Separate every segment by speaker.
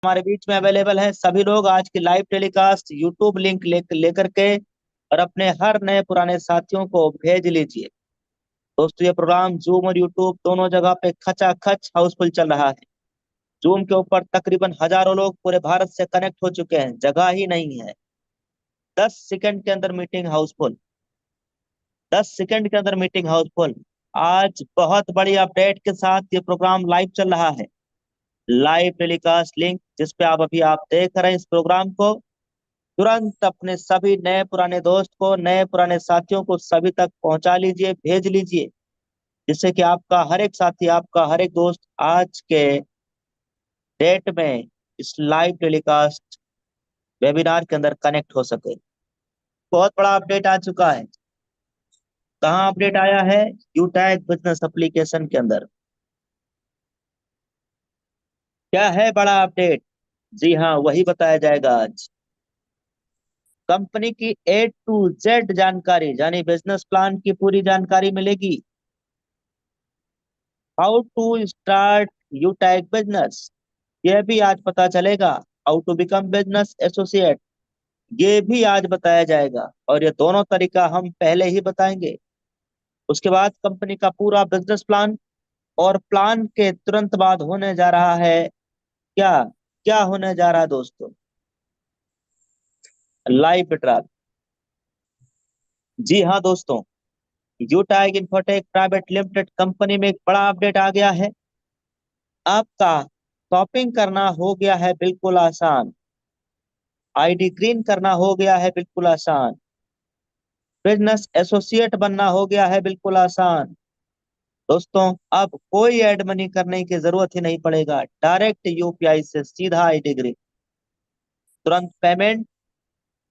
Speaker 1: हमारे बीच में अवेलेबल है। सभी लोग आज की लाइव टेलीकास्ट यूट्यूब लिंक लेकर के और अपने हर नए पुराने साथियों को भेज लीजिए। दोस्तों, ये प्रोग्राम जूम और यूट्यूब दोनों जगह पे खचाखच हाउसफुल चल रहा है। जूम के ऊपर तकरीबन हजारों लोग पूरे भारत से कनेक्ट हो चुके हैं, जगह ही नहीं है। 10 सेकंड के अंदर मीटिंग हाउसफुल। 10 सेकंड के अंदर मीटिंग हाउसफुल। आज बहुत बड़ी अपडेट के साथ ये प्रोग्राम लाइव चल रहा है। लाइव टेलीकास्ट लिंक जिस पे आप अभी देख रहे हैं इस प्रोग्राम को, तुरंत अपने सभी नए पुराने दोस्त को, नए पुराने साथियों को सभी तक पहुंचा लीजिए, भेज लीजिए, जिससे कि आपका हर एक साथी, आपका हर एक दोस्त आज के डेट में इस लाइव टेलीकास्ट वेबिनार के अंदर कनेक्ट हो सके। बहुत बड़ा अपडेट आ चुका है। कहाँ अपडेट आया है? यूटैग बिजनेस एप्लीकेशन के अंदर। क्या है बड़ा अपडेट? जी हाँ, वही बताया जाएगा आज। कंपनी की A to Z जानकारी, यानी बिजनेस प्लान की पूरी जानकारी मिलेगी। हाउ टू स्टार्ट यूटैग बिजनेस, यह भी आज पता चलेगा। How to become business associate, ये भी आज बताया जाएगा, और ये दोनों तरीका हम पहले ही बताएंगे। उसके बाद कंपनी का पूरा बिजनेस प्लान, और प्लान के तुरंत बाद होने जा रहा है क्या? क्या होने जा रहा है दोस्तों? Live track. जी हाँ दोस्तों, यूटैग इन्फोटेक प्राइवेट लिमिटेड कंपनी में एक बड़ा अपडेट आ गया है। आपका शॉपिंग करना हो गया है बिल्कुल आसान। आईडी ग्रीन करना हो गया है बिल्कुल आसान। बिजनेस एसोसिएट बनना हो गया है बिल्कुल आसान। दोस्तों, अब कोई ऐड मनी करने की जरूरत ही नहीं पड़ेगा। डायरेक्ट यूपीआई से सीधा आईडी ग्रीन, तुरंत पेमेंट,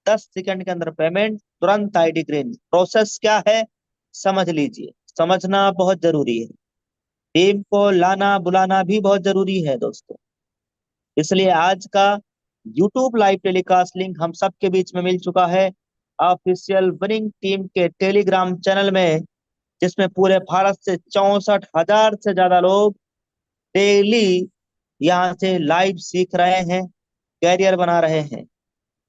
Speaker 1: 10 सेकंड के अंदर पेमेंट, तुरंत आईडी ग्रीन। प्रोसेस क्या है समझ लीजिए, समझना बहुत जरूरी है। टीम को लाना बुलाना भी बहुत जरूरी है दोस्तों। इसलिए आज का यूट्यूब लाइव टेलीकास्ट लिंक हम सबके बीच में मिल चुका है, ऑफिशियल विनिंग टीम के टेलीग्राम चैनल में, जिसमें पूरे भारत से 64,000 से ज्यादा लोग डेली यहाँ से लाइव सीख रहे हैं, कैरियर बना रहे हैं।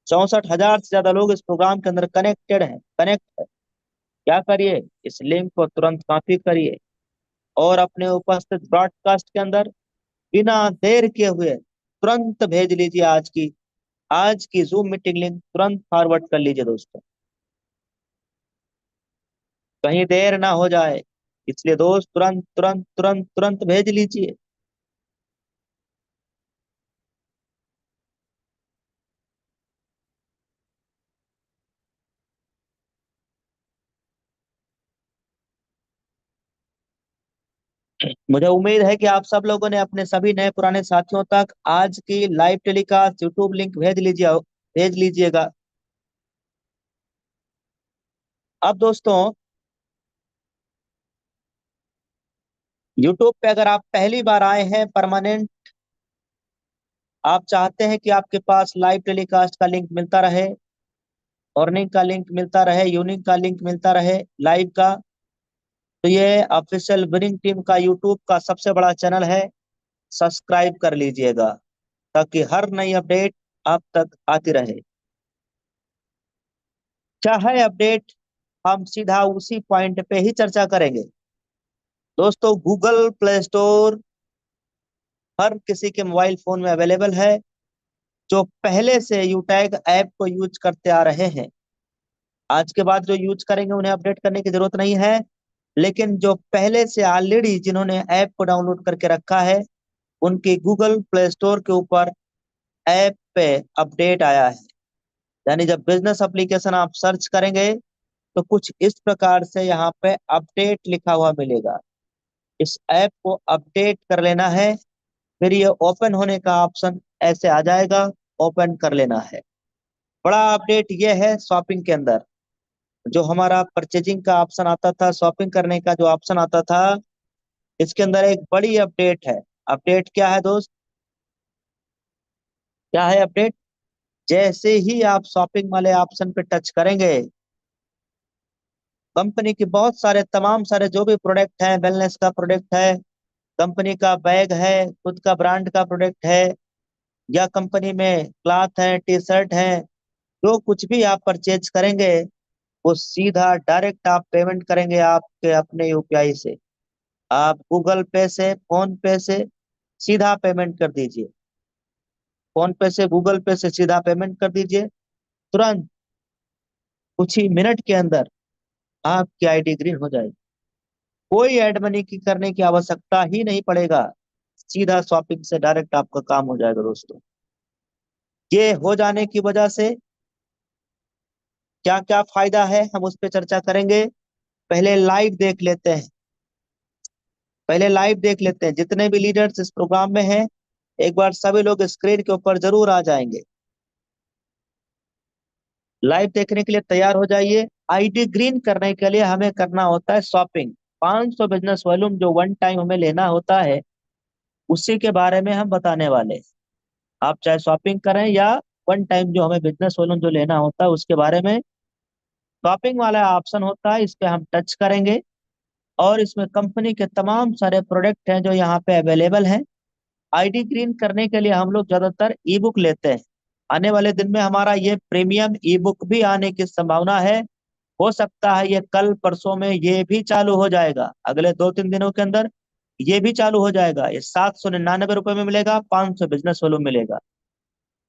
Speaker 1: 64,000 से ज्यादा लोग इस प्रोग्राम के अंदर कनेक्टेड हैं, कनेक्ट है। क्या करिए, इस लिंक को तुरंत कॉपी करिए और अपने उपस्थित ब्रॉडकास्ट के अंदर बिना देर किए हुए तुरंत भेज लीजिए। आज की जूम मीटिंग लिंक तुरंत फॉरवर्ड कर लीजिए दोस्तों, कहीं देर ना हो जाए। इसलिए दोस्त, तुरंत तुरंत तुरंत तुरंत भेज लीजिए। मुझे उम्मीद है कि आप सब लोगों ने अपने सभी नए पुराने साथियों तक आज की लाइव टेलीकास्ट यूट्यूब लिंक भेज लीजिएगा। अब दोस्तों, यूट्यूब पे अगर आप पहली बार आए हैं परमानेंट, आप चाहते हैं कि आपके पास लाइव टेलीकास्ट का लिंक मिलता रहे, अर्निंग का लिंक मिलता रहे, यूनिक का लिंक मिलता रहे लाइव का, तो ये ऑफिशियल विनिंग टीम का यूट्यूब का सबसे बड़ा चैनल है। सब्सक्राइब कर लीजिएगा ताकि हर नई अपडेट आप तक आती रहे। क्या है अपडेट, हम सीधा उसी पॉइंट पे ही चर्चा करेंगे। दोस्तों, गूगल प्ले स्टोर हर किसी के मोबाइल फोन में अवेलेबल है, जो पहले से यूटैग ऐप को यूज करते आ रहे हैं। आज के बाद जो यूज करेंगे उन्हें अपडेट करने की जरूरत नहीं है, लेकिन जो पहले से ऑलरेडी जिन्होंने ऐप को डाउनलोड करके रखा है, उनके गूगल प्ले स्टोर के ऊपर ऐप पे अपडेट आया है। यानी जब बिजनेस एप्लीकेशन आप सर्च करेंगे तो कुछ इस प्रकार से यहाँ पे अपडेट लिखा हुआ मिलेगा। इस ऐप को अपडेट कर लेना है, फिर ये ओपन होने का ऑप्शन ऐसे आ जाएगा, ओपन कर लेना है। बड़ा अपडेट ये है, शॉपिंग के अंदर जो हमारा परचेजिंग का ऑप्शन आता था, शॉपिंग करने का जो ऑप्शन आता था, इसके अंदर एक बड़ी अपडेट है। अपडेट क्या है दोस्त? क्या है अपडेट? जैसे ही आप शॉपिंग वाले ऑप्शन पे टच करेंगे, कंपनी की बहुत सारे तमाम सारे जो भी प्रोडक्ट हैं, वेलनेस का प्रोडक्ट है, कंपनी का बैग है, खुद का ब्रांड का प्रोडक्ट है, या कंपनी में क्लॉथ है, टी शर्ट है, जो कुछ भी आप परचेज करेंगे वो सीधा डायरेक्ट आप पेमेंट करेंगे आपके अपने यूपीआई से। आप गूगल पे से, फोन पे से सीधा पेमेंट कर दीजिए। फोन पे से, गूगल पे से सीधा पेमेंट कर दीजिए। तुरंत कुछ ही मिनट के अंदर आपकी आईडी ग्रीन हो जाएगी। कोई ऐड मनी की करने की आवश्यकता ही नहीं पड़ेगा। सीधा शॉपिंग से डायरेक्ट आपका काम हो जाएगा दोस्तों। ये हो जाने की वजह से क्या क्या फायदा है हम उस पर चर्चा करेंगे। पहले लाइव देख लेते हैं। पहले लाइव देख लेते हैं जितने भी लीडर्स इस प्रोग्राम में हैं। एक बार सभी लोग स्क्रीन के ऊपर जरूर आ जाएंगे। लाइव देखने के लिए तैयार हो जाइए। आईडी ग्रीन करने के लिए हमें करना होता है शॉपिंग। 500 बिजनेस वॉल्यूम जो वन टाइम हमें लेना होता है, उसी के बारे में हम बताने वाले हैं। आप चाहे शॉपिंग करें या वन टाइम जो हमें बिजनेस वॉल्यूम जो लेना होता है उसके बारे में। शॉपिंग वाला ऑप्शन होता है, इस पे हम टच करेंगे और इसमें कंपनी के तमाम सारे प्रोडक्ट हैं जो यहाँ पे अवेलेबल हैं। आईडी ग्रीन करने के लिए हम लोग ज्यादातर ई बुक लेते हैं। आने वाले दिन में हमारा ये प्रीमियम ई बुक भी आने की संभावना है। हो सकता है ये कल परसों में ये भी चालू हो जाएगा, अगले 2-3 दिनों के अंदर ये भी चालू हो जाएगा। ये 799 रुपये में मिलेगा, 500 बिजनेस वालों मिलेगा।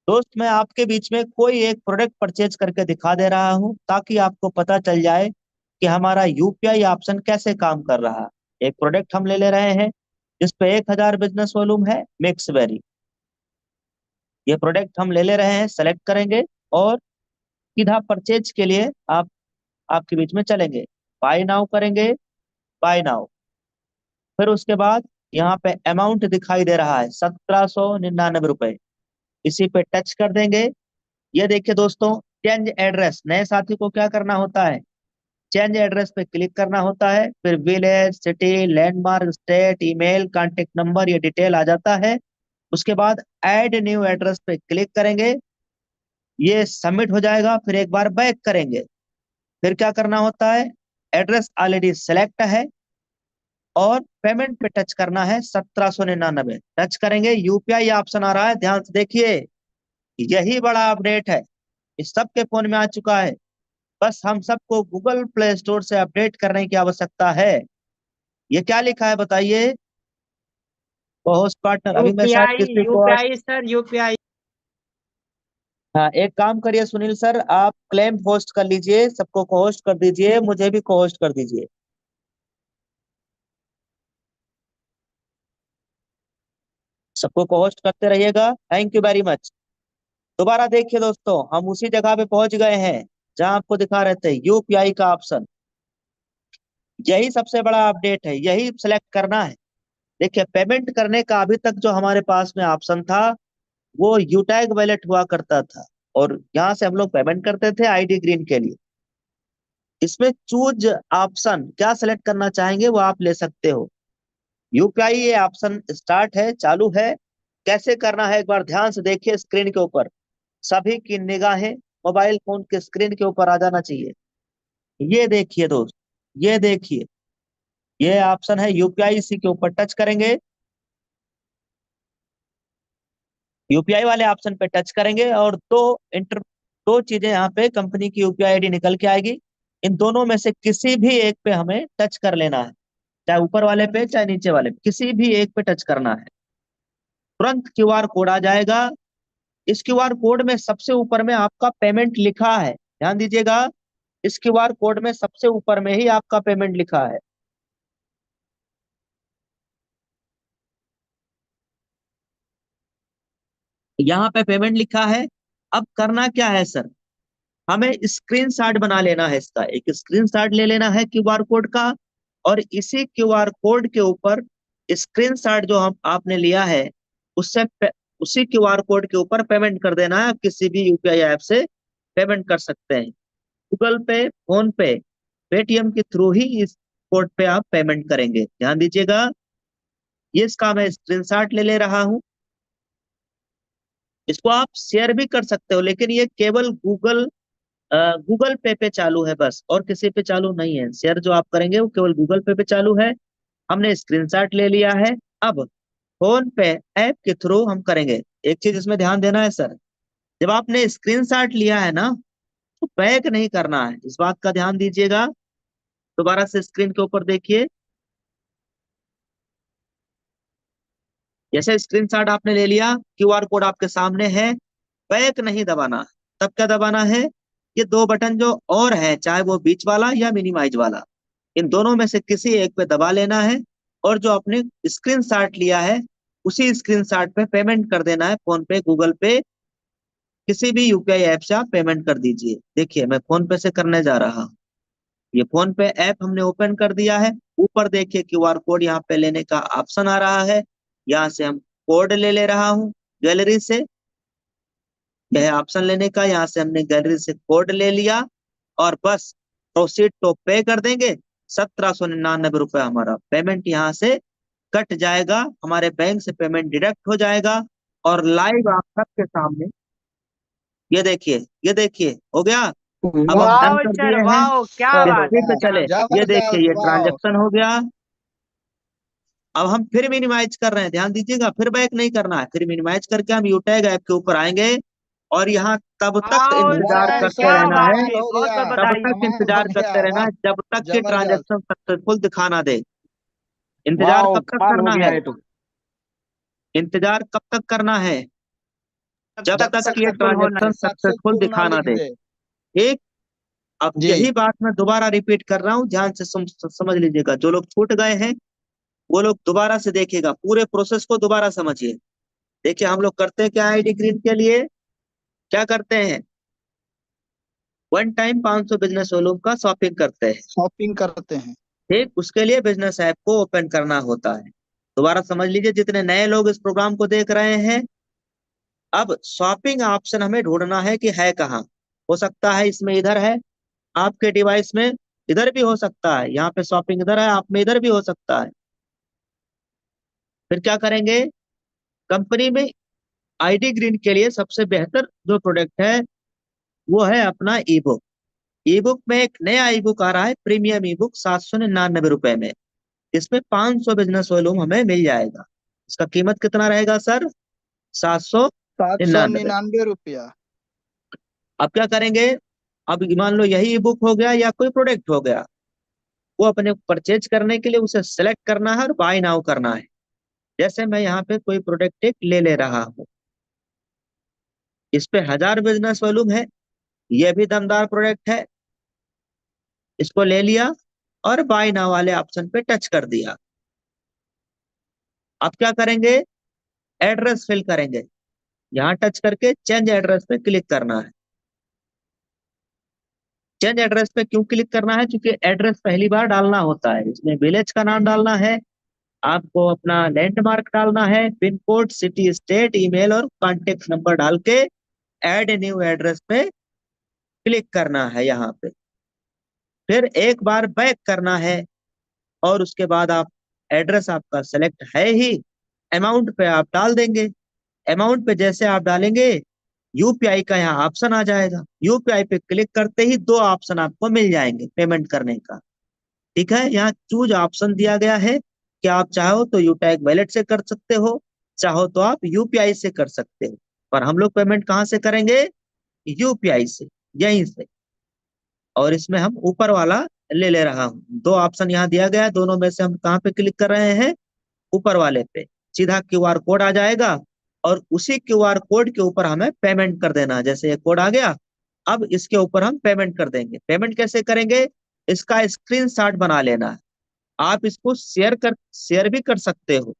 Speaker 1: दोस्त, मैं आपके बीच में कोई एक प्रोडक्ट परचेज करके दिखा दे रहा हूँ ताकि आपको पता चल जाए कि हमारा यूपीआई ऑप्शन कैसे काम कर रहा है। एक प्रोडक्ट हम ले रहे हैं जिसपे 1000 बिजनेस वॉल्यूम है, मिक्स वेरी। ये प्रोडक्ट हम ले रहे हैं, सेलेक्ट करेंगे और सीधा परचेज के लिए आप आपके बीच में चलेंगे। बाय नाउ करेंगे, बाय नाउ। फिर उसके बाद यहाँ पे अमाउंट दिखाई दे रहा है 1799 रुपए, इसी पे टच कर देंगे। ये देखिए दोस्तों, चेंज एड्रेस, नए साथी को क्या करना होता है, चेंज एड्रेस पे क्लिक करना होता है। फिर village, city, landmark, state, email, contact number, ये डिटेल आ जाता है। उसके बाद ऐड न्यू एड्रेस पे क्लिक करेंगे, ये सबमिट हो जाएगा। फिर एक बार बैक करेंगे। फिर क्या करना होता है, एड्रेस ऑलरेडी सेलेक्ट है और पेमेंट पे टच करना है 1799। टच करेंगे, यूपीआई ऑप्शन आ रहा है, ध्यान से देखिए। यही बड़ा अपडेट है, इस सबके फोन में आ चुका है। बस हम सबको गूगल प्ले स्टोर से अपडेट करने की आवश्यकता है। ये क्या लिखा है बताइए, होस्ट पार्टनर। अभी मैं शायद
Speaker 2: यूपीआई
Speaker 1: किसी को
Speaker 2: यूपीआई सर, यूपीआई।
Speaker 1: हाँ, एक काम करिए सुनील सर, आप क्लेम होस्ट कर लीजिए, सबको को होस्ट कर दीजिए, मुझे भी को होस्ट कर दीजिए। सबको को होस्ट करते रहिएगा। Thank you very much. दोबारा देखिए दोस्तों, हम उसी जगह पे पहुंच गए हैं जहां आपको दिखा रहे थे यूपीआई का ऑप्शन। यही सबसे बड़ा अपडेट है, यही सिलेक्ट करना है। देखिए, पेमेंट करने का अभी तक जो हमारे पास में ऑप्शन था वो यूटैग वैलेट हुआ करता था, और यहाँ से हम लोग पेमेंट करते थे आईडी ग्रीन के लिए। इसमें चूज ऑप्शन क्या सिलेक्ट करना चाहेंगे वो आप ले सकते हो। यूपीआई ये ऑप्शन स्टार्ट है, चालू है। कैसे करना है एक बार ध्यान से देखिए, स्क्रीन के ऊपर सभी की निगाहें मोबाइल फोन के स्क्रीन के ऊपर आ जाना चाहिए। ये देखिए दोस्त, ये देखिए, ये ऑप्शन है यूपीआई, इसी के ऊपर टच करेंगे। यूपीआई वाले ऑप्शन पे टच करेंगे और दो चीजें यहाँ पे कंपनी की यूपीआई आईडी निकल के आएगी। इन दोनों में से किसी भी एक पे हमें टच कर लेना है, चाहे ऊपर वाले पे चाहे नीचे वाले पे, किसी भी एक पे टच करना है। तुरंत क्यूआर कोड आ जाएगा। इस क्यूआर कोड में सबसे ऊपर में आपका पेमेंट लिखा है, ध्यान दीजिएगा। इस क्यूआर कोड में सबसे ऊपर में ही आपका पेमेंट लिखा है। यहाँ पे पेमेंट लिखा है। अब करना क्या है सर, हमें स्क्रीनशॉट बना लेना है, इसका एक स्क्रीनशॉट ले लेना है क्यूआर कोड का। और इसी क्यूआर कोड के ऊपर स्क्रीनशॉट जो हम आपने लिया है उससे उसी क्यूआर कोड के ऊपर पेमेंट कर देना है। आप किसी भी यूपीआई ऐप से पेमेंट कर सकते हैं, गूगल पे, फोन पे, पेटीएम के थ्रू ही इस कोड पे आप पेमेंट करेंगे। ध्यान दीजिएगा, ये इसका मैं स्क्रीनशॉट ले ले रहा हूँ। इसको आप शेयर भी कर सकते हो, लेकिन ये केवल गूगल पे चालू है बस, और किसी पे चालू नहीं है। शेयर जो आप करेंगे वो केवल गूगल पे चालू है। हमने स्क्रीनशॉट ले लिया है। अब फोन पे ऐप के थ्रू हम करेंगे। एक चीज इसमें ध्यान देना है सर, जब आपने स्क्रीनशॉट लिया है ना, तो बैक नहीं करना है, इस बात का ध्यान दीजिएगा। दोबारा से स्क्रीन के ऊपर देखिए, जैसे स्क्रीनशॉट आपने ले लिया, क्यूआर कोड आपके सामने है, बैक नहीं दबाना। तब क्या दबाना है, ये दो बटन जो और है, चाहे वो बीच वाला या मिनिमाइज वाला, इन दोनों में से किसी एक पे दबा लेना है, और जो आपने स्क्रीनशॉट लिया है उसी स्क्रीनशॉट पे पेमेंट कर देना है। फोन पे, गूगल पे, किसी भी यूपीआई ऐप से आप पेमेंट कर दीजिए। देखिए मैं फोन पे से करने जा रहा हूँ। ये फोन पे ऐप हमने ओपन कर दिया है। ऊपर देखिए क्यूआर कोड यहाँ पे लेने का ऑप्शन आ रहा है, यहाँ से हम कोड ले रहा हूँ गैलरी से। यह ऑप्शन लेने का, यहाँ से हमने गैलरी से कोड ले लिया, और बस प्रोसीड तो पे कर देंगे। 1799 रुपये हमारा पेमेंट यहाँ से कट जाएगा, हमारे बैंक से पेमेंट डिडक्ट हो जाएगा। और लाइव आप सबके सामने ये देखिए हो गया। अब हम डन
Speaker 2: वाह
Speaker 1: कर
Speaker 2: सर,
Speaker 1: दिए हैं।
Speaker 2: वाह, क्या बात
Speaker 1: हिस्ट्री
Speaker 2: है।
Speaker 1: पे चले, ये देखिए
Speaker 3: जबरदस्त,
Speaker 1: ये
Speaker 3: वाह।
Speaker 1: ट्रांजैक्शन हो गया। अब हम फिर मिनिमाइज कर रहे हैं, ध्यान दीजिएगा, फिर बैक नहीं करना है। फिर मिनिमाइज करके हम यूटैग ऐप के ऊपर आएंगे, और यहाँ तब तक
Speaker 2: वाह
Speaker 1: इंतजार
Speaker 2: सर,
Speaker 3: वाह,
Speaker 1: करते
Speaker 2: क्या
Speaker 1: रहना
Speaker 3: कमाल
Speaker 1: है,
Speaker 2: बात है,
Speaker 3: हो
Speaker 2: बहुत
Speaker 3: गया,
Speaker 2: बहुत
Speaker 1: तब
Speaker 2: बधाई।
Speaker 1: तक
Speaker 3: कमाल हो
Speaker 1: इंतजार
Speaker 3: गया,
Speaker 1: करते रहना
Speaker 3: वाह।
Speaker 1: है जब तक कि
Speaker 3: जबरदस्त,
Speaker 1: ट्रांजैक्शन सक्सेसफुल दिखाना दे। इंतजार
Speaker 2: वाह,
Speaker 1: कब तक
Speaker 2: कमाल हो
Speaker 1: करना
Speaker 2: गया
Speaker 1: है,
Speaker 2: है तो।
Speaker 1: इंतजार कब तक करना है, जब
Speaker 3: जब
Speaker 1: तक
Speaker 3: तक
Speaker 1: कि ये
Speaker 2: सक्सेसफुल होना
Speaker 1: ट्रांजैक्शन
Speaker 2: है।
Speaker 1: सक्सेसफुल
Speaker 3: सक्सेसफुल ना
Speaker 1: दिखाना
Speaker 3: लिख
Speaker 1: दे।
Speaker 3: दे।
Speaker 1: ठीक। अब
Speaker 3: जी।
Speaker 1: यही बात मैं दोबारा रिपीट कर रहा हूँ, ध्यान से समझ लीजिएगा। जो लोग छूट गए हैं वो लोग दोबारा से देखिएगा, पूरे प्रोसेस को दोबारा समझिए। देखिए हम लोग करते हैं क्या, आईडी ग्रीन के लिए क्या करते हैं, वन टाइम 500 बिजनेस वॉल्यूम का शॉपिंग करते हैं।
Speaker 3: शॉपिंग करते हैं।
Speaker 1: ठीक, उसके लिए बिजनेस ऐप को ओपन करना होता है। दोबारा समझ लीजिए, जितने नए लोग इस प्रोग्राम को देख रहे हैं, अब शॉपिंग ऑप्शन हमें ढूंढना है कि है कहाँ। हो सकता है इसमें इधर है, आपके डिवाइस में इधर भी हो सकता है, यहाँ पे शॉपिंग इधर है, आप में इधर भी हो सकता है। फिर क्या करेंगे, कंपनी में आईडी ग्रीन के लिए सबसे बेहतर जो प्रोडक्ट है वो है अपना ई बुक। ई बुक में एक नया ई बुक आ रहा है, प्रीमियम ई बुक, 799 रुपए में। इसमें 500 बिजनेस वॉल्यूम हमें मिल जाएगा। इसका कीमत कितना रहेगा सर, 799।
Speaker 3: 799 रुपया।
Speaker 1: अब क्या करेंगे, अब मान लो यही ई बुक हो गया या कोई प्रोडक्ट हो गया, वो अपने परचेज करने के लिए उसे सेलेक्ट करना है और बाय नाउ करना है। जैसे मैं यहाँ पे कोई प्रोडक्ट एक ले रहा हूँ, इस पे 1000 बिजनेस वॉल्यूम है, ये भी दमदार प्रोडक्ट है, इसको ले लिया और बाय नाउ वाले ऑप्शन पे टच कर दिया। अब क्या करेंगे, एड्रेस फिल करेंगे, यहाँ टच करके चेंज एड्रेस पे क्लिक करना है। चेंज एड्रेस पे क्यों क्लिक करना है, क्योंकि एड्रेस पहली बार डालना होता है, इसमें विलेज का नाम डालना है, आपको अपना लैंडमार्क डालना है, pin code, city, state, email और कॉन्टेक्ट नंबर डाल के ऐड न्यू एड्रेस पे क्लिक करना है यहाँ पे। फिर एक बार बैक करना है, और उसके बाद आप, एड्रेस आपका सेलेक्ट है ही, अमाउंट पे आप डाल देंगे। अमाउंट पे जैसे आप डालेंगे, यूपीआई का यहाँ ऑप्शन आ जाएगा, यूपीआई पे क्लिक करते ही दो ऑप्शन आपको मिल जाएंगे पेमेंट करने का। ठीक है, यहाँ चूज ऑप्शन दिया गया है कि आप चाहो तो यूटैग वैलेट से कर सकते हो, चाहो तो आप यूपीआई से कर सकते हो, पर हम लोग पेमेंट कहाँ से करेंगे, यूपीआई से, यहीं से। और इसमें हम ऊपर वाला ले रहा हूँ, दो ऑप्शन यहाँ दिया गया है, दोनों में से हम कहाँ पे क्लिक कर रहे हैं, ऊपर वाले पे। सीधा क्यूआर कोड आ जाएगा, और उसी क्यूआर कोड के ऊपर हमें पेमेंट कर देना है। जैसे ये कोड आ गया, अब इसके ऊपर हम पेमेंट कर देंगे। पेमेंट कैसे करेंगे, इसका स्क्रीनशॉट बना लेना है। आप इसको शेयर भी कर सकते हो,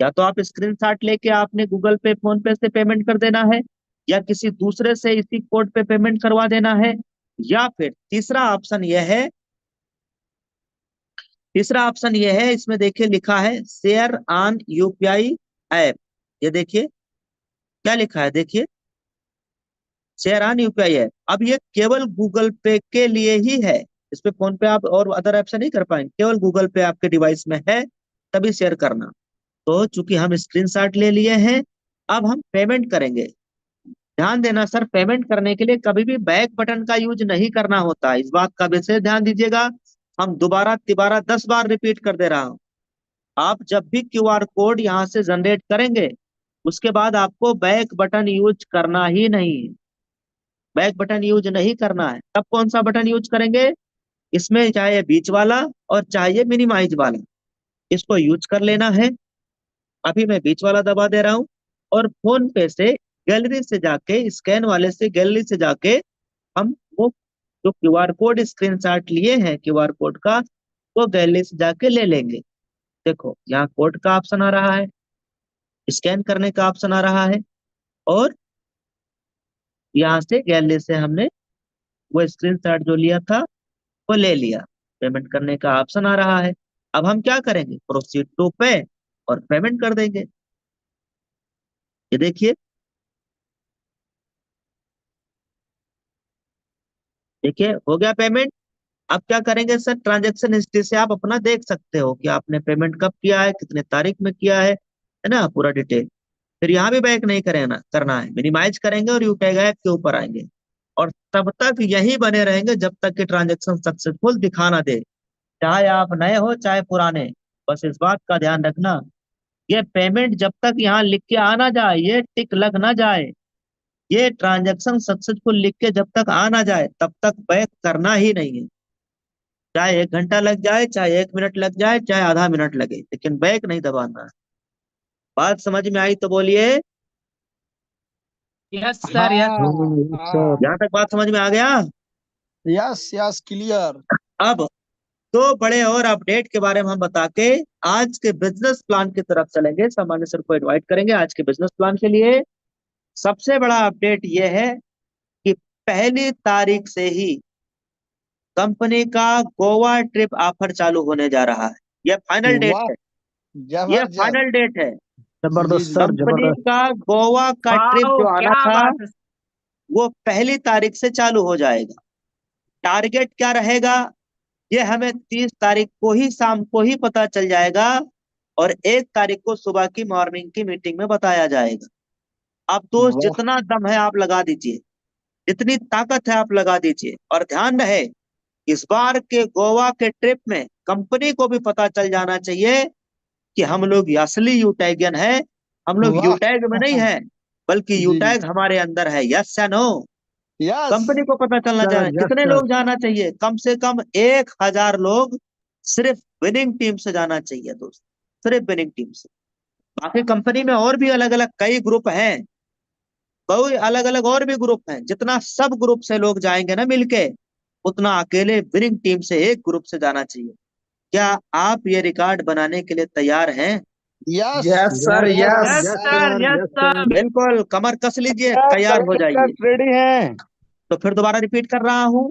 Speaker 1: या तो आप स्क्रीनशॉट लेके आपने गूगल पे, फोन पे से पेमेंट कर देना है, या किसी दूसरे से इसी कोड पे पेमेंट करवा देना है, या फिर तीसरा ऑप्शन यह है, इसमें देखिए लिखा है शेयर ऑन यूपीआई ऐप। ये देखिए क्या लिखा है, देखिए शेयर ऑन यूपीआई ऐप। अब ये केवल गूगल पे के लिए ही है, इस पे फोन पे आप और अदर ऐप से नहीं कर पाएंगे, केवल गूगल पे आपके डिवाइस में है तभी शेयर करना। तो चूंकि हम स्क्रीनशॉट ले लिए हैं, अब हम पेमेंट करेंगे। ध्यान देना सर, पेमेंट करने के लिए कभी भी बैक बटन का यूज नहीं करना होता है, इस बात का विशेष ध्यान दीजिएगा। हम दोबारा तिबारा 10 बार रिपीट कर दे रहा हूं। आप जब भी क्यूआर कोड यहाँ से जनरेट करेंगे, उसके बाद आपको बैक बटन यूज करना ही नहीं है, बैक बटन यूज नहीं करना है। तब कौन सा बटन यूज करेंगे? इसमें चाहे बीच वाला और चाहे मिनिमाइज वाला, इसको यूज कर लेना है। अभी मैं बीच वाला दबा दे रहा हूं और फोन पे से गैलरी से जाके, स्कैन वाले से गैलरी से जाके हम वो जो क्यूआर कोड स्क्रीनशॉट लिए हैं क्यूआर कोड का, वो गैलरी से जाके ले लेंगे। देखो यहाँ कोड का ऑप्शन आ रहा है, स्कैन करने का ऑप्शन आ रहा है, और यहाँ से गैलरी से हमने वो स्क्रीनशॉट जो लिया था वो ले लिया। पेमेंट करने का ऑप्शन आ रहा है। अब हम क्या करेंगे? प्रोसीड टू पे और पेमेंट कर देंगे। ये देखिए, देखिए हो गया पेमेंट। अब क्या करेंगे सर? ट्रांजैक्शन हिस्ट्री से आप अपना देख सकते हो कि आपने पेमेंट कब किया है, कितने तारीख में किया है ना, पूरा डिटेल। फिर यहाँ भी बैक नहीं करेना करना है, मिनिमाइज करेंगे और यूटैग ऐप के ऊपर आएंगे, और तब तक यही बने रहेंगे जब तक कि ट्रांजैक्शन सक्सेसफुल दिखा ना दे, चाहे आप नए हो चाहे पुराने। बस इस बात का ध्यान रखना, ये पेमेंट जब तक यहाँ लिख के आ ना जाए, ये टिक लग ना जाए, ये ट्रांजैक्शन सक्सेसफुल लिख के जब तक आ ना जाए, तब तक बैक करना ही नहीं है। चाहे 1 घंटा लग जाए, चाहे 1 मिनट लग जाए, चाहे आधा मिनट लगे, लेकिन बैक नहीं दबाना है। बात समझ में आई तो बोलिए।
Speaker 2: Yes sir, yes.
Speaker 3: हाँ
Speaker 4: सर।
Speaker 3: हाँ।
Speaker 1: यहाँ तक बात समझ में आ गया?
Speaker 3: Yes yes clear.
Speaker 1: अब दो बड़े और अपडेट के बारे में हम बता के आज के बिजनेस प्लान की तरफ चलेंगे। सामान्य सर को इनवाइट करेंगे आज के बिजनेस प्लान के लिए। सबसे बड़ा अपडेट यह है कि 1 तारीख से ही कंपनी का गोवा ट्रिप ऑफर चालू होने जा रहा है। यह फाइनल डेट
Speaker 3: वाह,
Speaker 1: है, यह
Speaker 3: जबरदस्त।
Speaker 1: फाइनल डेट है।
Speaker 3: जी
Speaker 4: जबरदस्त
Speaker 3: जी।
Speaker 4: सर,
Speaker 1: कंपनी
Speaker 4: जबरदस्त।
Speaker 1: का गोवा का ट्रिप
Speaker 2: वाओ,
Speaker 1: जो आना
Speaker 2: क्या
Speaker 1: था
Speaker 2: बात है।
Speaker 1: वो 1 तारीख से चालू हो जाएगा। टारगेट क्या रहेगा, ये हमें 30 तारीख को ही शाम को ही पता चल जाएगा, और 1 तारीख को सुबह की मॉर्निंग की मीटिंग में बताया जाएगा। आप दोस्त
Speaker 3: वाह।
Speaker 1: जितना दम है आप लगा दीजिए, जितनी ताकत है आप लगा दीजिए, और ध्यान रहे इस बार के गोवा के ट्रिप में कंपनी को भी पता चल जाना चाहिए कि हम लोग असली यूटैगियन है, हम लोग
Speaker 3: वाह।
Speaker 1: यूटैग में नहीं है, बल्कि
Speaker 3: जी जी।
Speaker 1: यूटैग हमारे अंदर है। यस या नो?
Speaker 3: यस।
Speaker 1: कंपनी को पता चलना
Speaker 4: सर
Speaker 1: चाहिए।
Speaker 4: यस
Speaker 1: कितने
Speaker 4: सर।
Speaker 1: लोग जाना चाहिए? कम से कम 1,000 लोग सिर्फ विनिंग टीम से जाना चाहिए दोस्त, सिर्फ विनिंग टीम से। बाकी कंपनी में और भी अलग अलग कई ग्रुप हैं, कई अलग अलग और भी ग्रुप हैं। जितना सब ग्रुप से लोग जाएंगे ना मिलके, उतना अकेले विनिंग टीम से एक ग्रुप से जाना चाहिए। क्या आप ये रिकॉर्ड बनाने के लिए तैयार हैं?
Speaker 3: Yes
Speaker 4: yes sir,
Speaker 3: yes
Speaker 4: yes
Speaker 2: yes
Speaker 4: yes
Speaker 2: sir,
Speaker 4: sir,
Speaker 2: yes
Speaker 4: yes
Speaker 2: sir.
Speaker 4: Sir.
Speaker 1: बिल्कुल, कमर कस लीजिए,
Speaker 4: सर
Speaker 1: तैयार हो जाइए।
Speaker 4: जबरदस्त रेडी हैं।
Speaker 1: तो फिर दोबारा रिपीट कर रहा हूँ,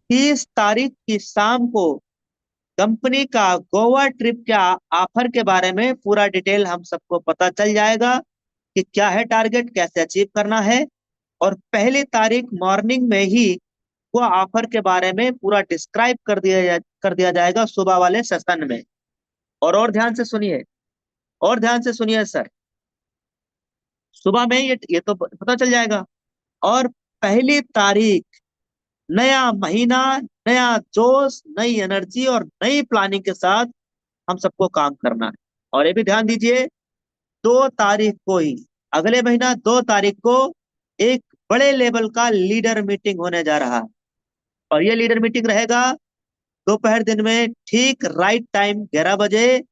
Speaker 1: 30 तारीख की शाम को कंपनी का गोवा ट्रिप के ऑफर के बारे में पूरा डिटेल हम सबको पता चल जाएगा कि क्या है टारगेट, कैसे अचीव करना है। और 1 तारीख मॉर्निंग में ही वो ऑफर के बारे में पूरा डिस्क्राइब कर दिया जाएगा सुबह वाले सेशन में। और ध्यान से सुनिए, और ध्यान से सुनिए सर, सुबह में ये तो पता चल जाएगा। और 1 तारीख, नया महीना, नया जोश, नई एनर्जी और नई प्लानिंग के साथ हम सबको काम करना है। और ये भी ध्यान दीजिए, 2 तारीख को ही, अगले महीना 2 तारीख को एक बड़े लेवल का लीडर मीटिंग होने जा रहा है। और ये लीडर मीटिंग रहेगा दोपहर दिन में, ठीक राइट टाइम 11 बजे।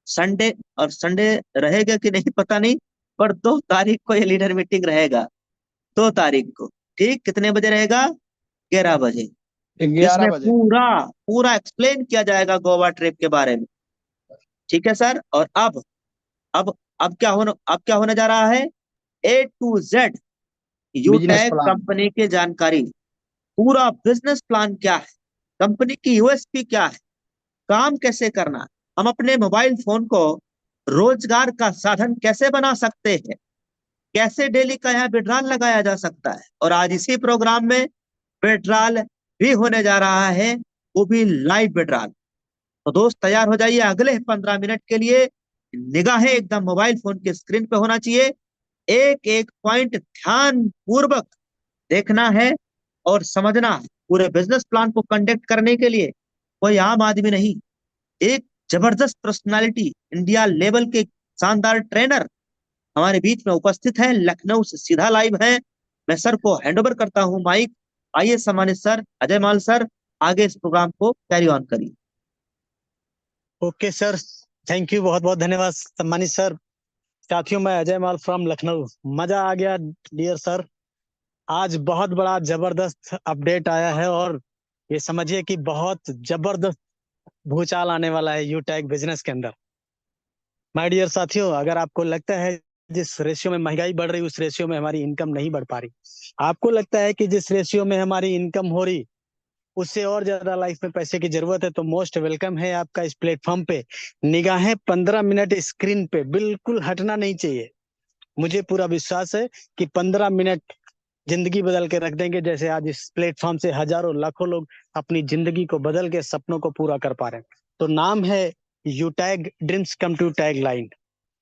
Speaker 1: संडे, और संडे रहेगा कि नहीं पता नहीं, पर 2 तारीख को ये लीडर मीटिंग रहेगा। 2 तारीख को ठीक कितने बजे रहेगा? 11 बजे।
Speaker 3: 11
Speaker 1: इसमें
Speaker 3: बजे
Speaker 1: पूरा पूरा एक्सप्लेन किया जाएगा गोवा ट्रिप के बारे में। ठीक है सर। और अब क्या होने जा रहा है? A to Z
Speaker 3: business
Speaker 1: Utag
Speaker 3: plan.
Speaker 1: कंपनी की जानकारी, पूरा बिजनेस प्लान क्या है, कंपनी की यूएसपी क्या है, काम कैसे करना है, हम अपने मोबाइल फोन को रोजगार का साधन कैसे बना सकते हैं, कैसे डेली का यहाँ विड्रॉल लगाया जा सकता है। और आज इसी प्रोग्राम में विड्रॉल भी होने जा रहा है, वो भी लाइव विड्रॉल। तो दोस्त तैयार हो जाइए, अगले 15 मिनट के लिए निगाहें एकदम मोबाइल फोन के स्क्रीन पे होना चाहिए। एक एक पॉइंट ध्यान पूर्वक देखना है और समझना है। पूरे बिजनेस प्लान को कंडक्ट करने के लिए कोई आम आदमी नहीं, एक जबरदस्त पर्सनालिटी, इंडिया लेवल के शानदार ट्रेनर हमारे बीच में उपस्थित हैं, लखनऊ से सीधा लाइव हैं। मैं सर को हैंड ओवर करता हूं माइक। आइए सम्मानित सर अजय माल सर, आगे इस प्रोग्राम को कैरी ऑन करिए।
Speaker 2: ओके सर, थैंक यू, बहुत बहुत धन्यवाद सम्मानित सर। साथियों, मैं अजय माल फ्रॉम लखनऊ। मजा आ गया डियर सर। आज बहुत बड़ा जबरदस्त अपडेट आया है और ये समझिए कि बहुत जबरदस्त भूचाल आने वाला है यूटैग बिजनेस के अंदर। माय डियर साथियों, अगर आपको लगता है जिस रेशियो में महंगाई बढ़ रही उस रेशियो में हमारी इनकम नहीं बढ़ पा रही, आपको लगता है कि जिस रेशियो में हमारी इनकम हो रही उससे और ज्यादा लाइफ में पैसे की जरूरत है, तो मोस्ट वेलकम है आपका इस प्लेटफॉर्म पे। निगाहें 15 मिनट स्क्रीन पे बिल्कुल हटना नहीं चाहिए। मुझे पूरा विश्वास है कि 15 मिनट जिंदगी बदल के रख देंगे, जैसे आज इस प्लेटफॉर्म से हजारों लाखों लोग अपनी जिंदगी को बदल के सपनों को पूरा कर पा रहे हैं। तो नाम है Utag dreams come to tagline,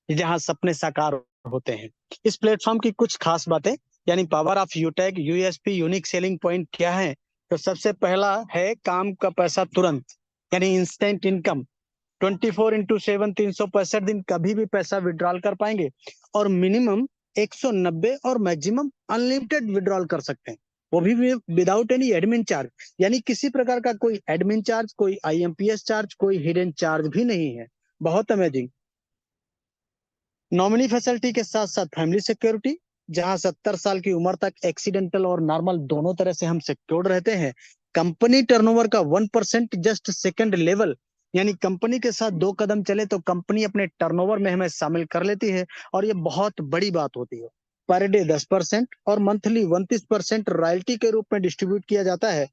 Speaker 2: जहां सपने साकार होते हैं। इस प्लेटफॉर्म की कुछ खास बातें यानी power of Utag, USP unique selling point क्या है? तो सबसे पहला है काम का पैसा तुरंत, यानी इंस्टेंट इनकम। 24x7 365 दिन कभी भी पैसा विड्रॉल कर पाएंगे और मिनिमम 190 और मैक्सिमम अनलिमिटेड विड्रॉल कर सकते हैं, वो भी विदाउट एनी एडमिन चार्ज। यानी किसी प्रकार का कोई एडमिन चार्ज, कोई आईएमपीएस चार्ज, कोई हिडन चार्ज भी नहीं है। बहुत अमेजिंग। नॉमिनी फैसिलिटी के साथ साथ फैमिली सिक्योरिटी, जहां 70 साल की उम्र तक एक्सीडेंटल और नॉर्मल दोनों तरह से हम सिक्योर्ड रहते हैं। कंपनी टर्नओवर का 1% जस्ट सेकंड लेवल, यानी कंपनी के साथ 2 कदम चले तो कंपनी अपने टर्नओवर में हमें शामिल कर लेती है और ये बहुत बड़ी बात होती है। पर डे 10% और मंथली 29% रॉयल्टी के रूप में डिस्ट्रीब्यूट किया जाता है।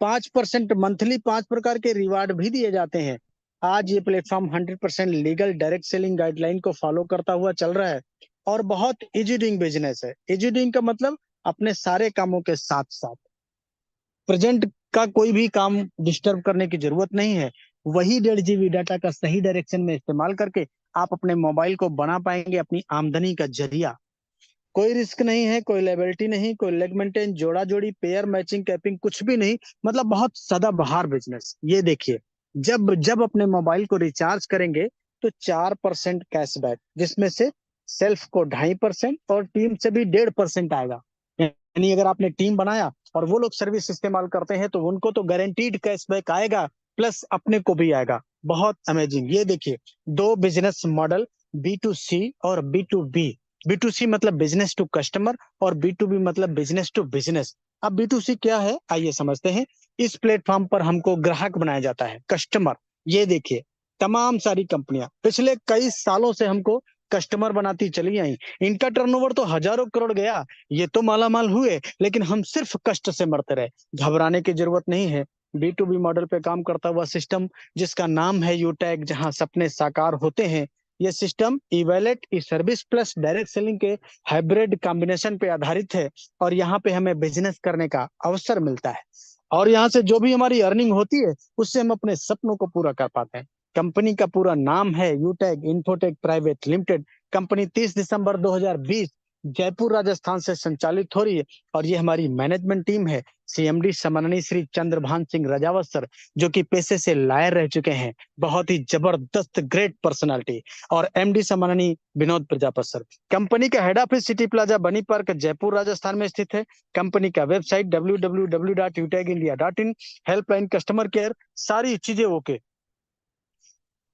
Speaker 2: 5% मंथली 5 प्रकार के रिवार्ड भी दिए जाते हैं। आज ये platform 100% legal direct selling guideline को फॉलो करता हुआ चल रहा है और बहुत इजी डूइंग बिजनेस है। इजी डूइंग का मतलब अपने सारे कामों के साथ साथ प्रेजेंट का कोई भी काम डिस्टर्ब करने की जरूरत नहीं है। वही 1.5 GB डाटा का सही डायरेक्शन में इस्तेमाल करके आप अपने मोबाइल को बना पाएंगे अपनी आमदनी का जरिया। कोई रिस्क नहीं है, कोई लायबिलिटी नहीं, कोई लेग मेंटेन, जोड़ा जोड़ी, पेयर मैचिंग, कैपिंग, कुछ भी नहीं। मतलब बहुत सदाबहार बिजनेस। ये देखिए, जब जब अपने मोबाइल को रिचार्ज करेंगे तो 4% कैशबैक, जिसमें से सेल्फ को 2.5% और टीम से भी 1.5% आएगा। यानी अगर आपने टीम बनाया और वो लोग सर्विस इस्तेमाल करते हैं तो उनको तो गारंटीड कैशबैक आएगा, प्लस अपने को भी आएगा। बहुत अमेजिंग। ये देखिए, दो बिजनेस मॉडल, B2C और B2B। B2C मतलब बिजनेस टू कस्टमर और B2B मतलब बिजनेस टू बिजनेस। अब B2C क्या है, आइए समझते हैं। इस प्लेटफॉर्म पर हमको ग्राहक बनाया जाता है, कस्टमर। ये देखिए, तमाम सारी कंपनियां पिछले कई सालों से हमको कस्टमर बनाती चली आई। इनका टर्नओवर तो हजारों करोड़ गया, ये तो मालामाल हुए, लेकिन हम सिर्फ कष्ट से मरते रहे। घबराने की जरूरत नहीं है। B2B मॉडल पे काम करता हुआ सिस्टम जिसका नाम है यूटैग, जहां सपने साकार होते हैं। ये सिस्टम ई वैलेट, ई सर्विस प्लस डायरेक्ट सेलिंग के हाइब्रिड कॉम्बिनेशन पे आधारित है और यहाँ पे हमें बिजनेस करने का अवसर मिलता है और यहाँ से जो भी हमारी अर्निंग होती है उससे हम अपने सपनों को पूरा कर पाते हैं। कंपनी का पूरा नाम है यूटैग इन्फोटेक प्राइवेट लिमिटेड। कंपनी 30 दिसंबर 2020 जयपुर राजस्थान से संचालित हो रही है और ये हमारी मैनेजमेंट टीम है। CMD सम्माननीय श्री चंद्रभान सिंह राजावत सर, जो कि पेशे से लायर रह चुके हैं, बहुत ही जबरदस्त ग्रेट पर्सनालिटी। और MD सम्माननीय विनोद प्रजापत सर। कंपनी का हेड ऑफिस सिटी प्लाजा बनी पार्क जयपुर राजस्थान में स्थित है। कंपनी का website www.utagindia.in, helpline, customer care, सारी चीजें ओके।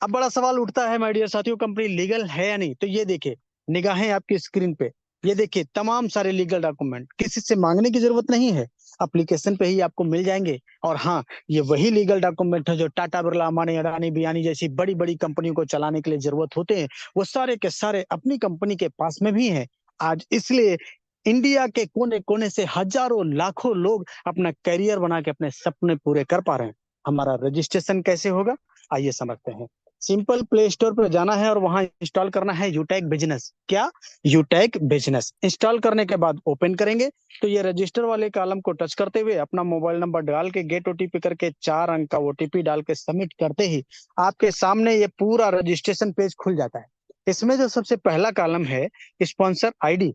Speaker 2: अब बड़ा सवाल उठता है माय डियर साथियों, कंपनी लीगल है या नहीं? तो ये देखिए, निगाहें आपकी स्क्रीन पे, ये देखिए तमाम सारे लीगल डॉक्यूमेंट, किसी से मांगने की जरूरत नहीं है, एप्लीकेशन पे ही आपको मिल जाएंगे। और हाँ, ये वही लीगल डॉक्यूमेंट है जो टाटा बिरला, अंबानी, अडानी, बियानी जैसी बड़ी बड़ी कंपनियों को चलाने के लिए जरूरत होते हैं, वो सारे के सारे अपनी कंपनी के पास में भी हैं आज। इसलिए इंडिया के कोने कोने से हजारों लाखों लोग अपना करियर बना के अपने सपने पूरे कर पा रहे हैं। हमारा रजिस्ट्रेशन कैसे होगा, आइए समझते हैं। सिंपल, प्ले स्टोर पर जाना है और वहां इंस्टॉल करना है यूटैग बिजनेस। क्या? यूटैग बिजनेस। इंस्टॉल करने के बाद ओपन करेंगे तो ये रजिस्टर वाले कॉलम को टच करते हुए अपना मोबाइल नंबर डाल के गेट OTP करके 4 अंक का OTP डाल के सबमिट करते ही आपके सामने ये पूरा रजिस्ट्रेशन पेज खुल जाता है। इसमें जो सबसे पहला कॉलम है, स्पॉन्सर ID,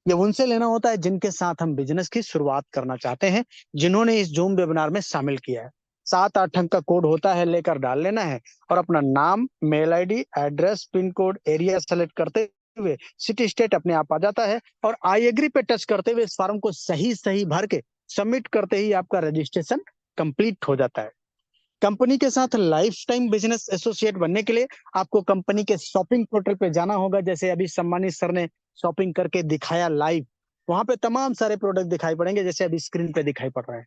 Speaker 2: ये उनसे लेना होता है जिनके साथ हम बिजनेस की शुरुआत करना चाहते हैं, जिन्होंने इस जूम वेबिनार में शामिल किया है। 7-8 अंक का कोड होता है, लेकर डाल लेना है और अपना नाम, mail ID, address, pin code, area select करते हुए सिटी स्टेट अपने आप आ जाता है और आई एग्री पे टच करते हुए इस फॉर्म को सही सही भर के सबमिट करते ही आपका रजिस्ट्रेशन कंप्लीट हो जाता है। कंपनी के साथ लाइफ टाइम बिजनेस एसोसिएट बनने के लिए आपको कंपनी के शॉपिंग पोर्टल पे जाना होगा। जैसे अभी सम्मानित सर ने शॉपिंग करके दिखाया लाइव, वहां पे तमाम सारे प्रोडक्ट दिखाई पड़ेंगे जैसे अभी स्क्रीन पे दिखाई पड़ रहा है।